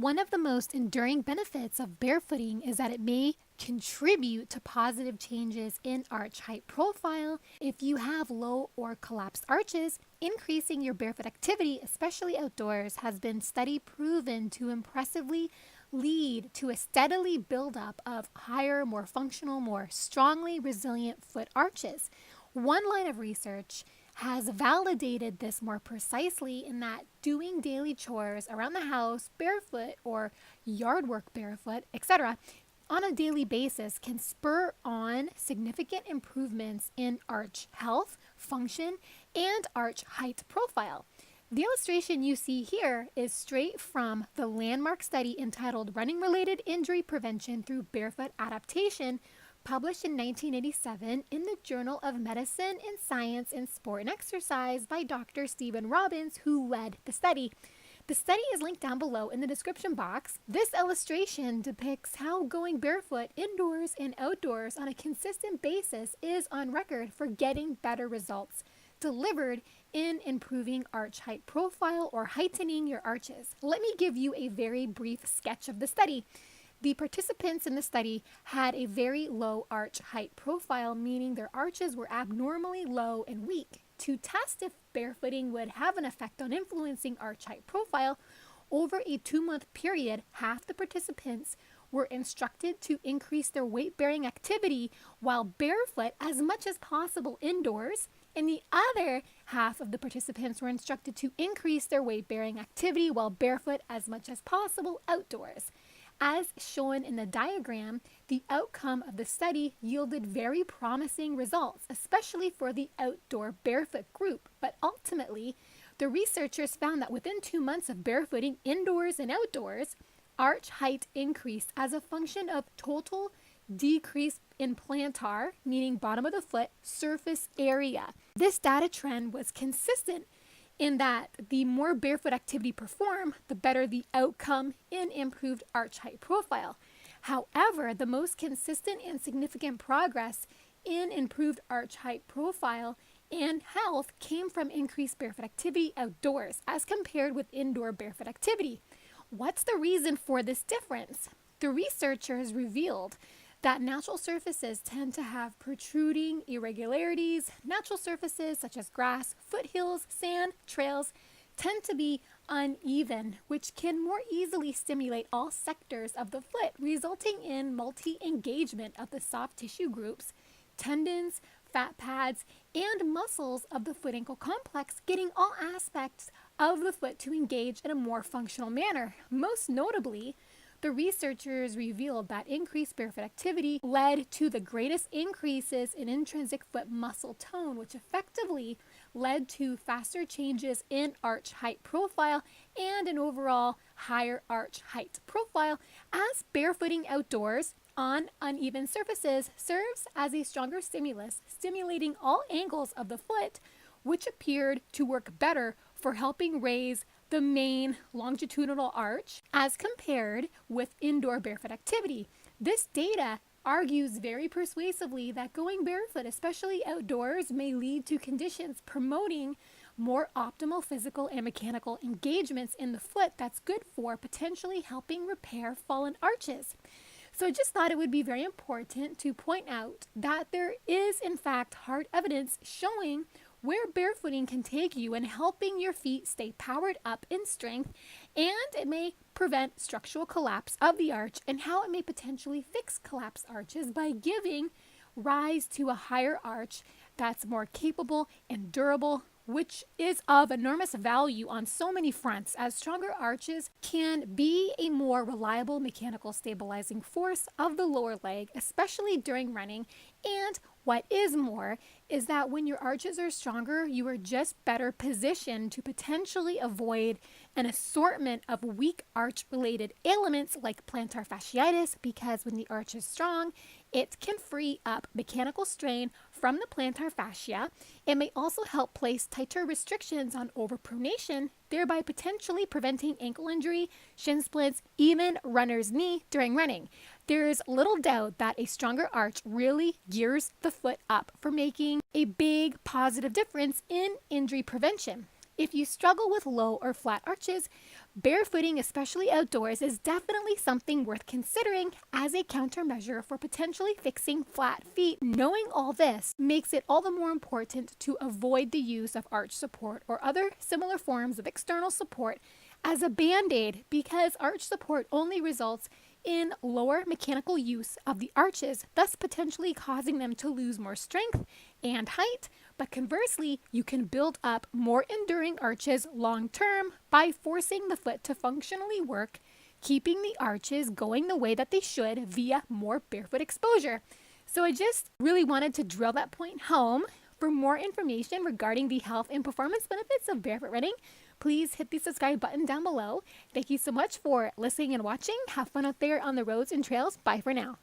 One of the most enduring benefits of barefooting is that it may contribute to positive changes in arch height profile. If you have low or collapsed arches, increasing your barefoot activity, especially outdoors, has been study proven to impressively lead to a steadily buildup of higher, more functional, more strongly resilient foot arches. One line of research has validated this more precisely in that doing daily chores around the house barefoot or yard work barefoot, etc., on a daily basis can spur on significant improvements in arch health, function, and arch height profile. The illustration you see here is straight from the landmark study entitled Running Related Injury Prevention Through Barefoot Adaptation, published in 1987 in the Journal of Medicine and Science in Sport and Exercise by Dr. Stephen Robbins, who led the study. The study is linked down below in the description box. This illustration depicts how going barefoot indoors and outdoors on a consistent basis is on record for getting better results delivered in improving arch height profile or heightening your arches. Let me give you a very brief sketch of the study. The participants in the study had a very low arch height profile, meaning their arches were abnormally low and weak. To test if barefooting would have an effect on influencing arch height profile, over a 2-month period, half the participants were instructed to increase their weight-bearing activity while barefoot as much as possible indoors, and the other half of the participants were instructed to increase their weight-bearing activity while barefoot as much as possible outdoors. As shown in the diagram, the outcome of the study yielded very promising results, especially for the outdoor barefoot group. But ultimately, the researchers found that within 2 months of barefooting indoors and outdoors, arch height increased as a function of total decrease in plantar, meaning bottom of the foot, surface area. This data trend was consistent in that the more barefoot activity performed, the better the outcome in improved arch height profile. However, the most consistent and significant progress in improved arch height profile and health came from increased barefoot activity outdoors as compared with indoor barefoot activity. What's the reason for this difference? The researchers revealed that natural surfaces tend to have protruding irregularities. Natural surfaces such as grass, foothills, sand, trails tend to be uneven, which can more easily stimulate all sectors of the foot, resulting in multi-engagement of the soft tissue groups, tendons, fat pads, and muscles of the foot-ankle complex, getting all aspects of the foot to engage in a more functional manner. Most notably, the researchers revealed that increased barefoot activity led to the greatest increases in intrinsic foot muscle tone, which effectively led to faster changes in arch height profile and an overall higher arch height profile, as barefooting outdoors on uneven surfaces serves as a stronger stimulus, stimulating all angles of the foot, which appeared to work better for helping raise the main longitudinal arch as compared with indoor barefoot activity. This data argues very persuasively that going barefoot, especially outdoors, may lead to conditions promoting more optimal physical and mechanical engagements in the foot that's good for potentially helping repair fallen arches. So I just thought it would be very important to point out that there is in fact hard evidence showing where barefooting can take you in helping your feet stay powered up in strength, and it may prevent structural collapse of the arch and how it may potentially fix collapsed arches by giving rise to a higher arch that's more capable and durable, which is of enormous value on so many fronts, as stronger arches can be a more reliable mechanical stabilizing force of the lower leg, especially during running. And what is more is that when your arches are stronger, you are just better positioned to potentially avoid an assortment of weak arch related ailments like plantar fasciitis, because when the arch is strong, it can free up mechanical strain from the plantar fascia. It may also help place tighter restrictions on overpronation, thereby potentially preventing ankle injury, shin splints, even runner's knee during running. There is little doubt that a stronger arch really gears the foot up for making a big positive difference in injury prevention. If you struggle with low or flat arches, barefooting, especially outdoors, is definitely something worth considering as a countermeasure for potentially fixing flat feet. Knowing all this makes it all the more important to avoid the use of arch support or other similar forms of external support as a band-aid, because arch support only results in lower mechanical use of the arches, thus potentially causing them to lose more strength and height. But conversely, you can build up more enduring arches long term by forcing the foot to functionally work, keeping the arches going the way that they should via more barefoot exposure. So I just really wanted to drill that point home. For more information regarding the health and performance benefits of barefoot running, please hit the subscribe button down below. Thank you so much for listening and watching. Have fun out there on the roads and trails. Bye for now.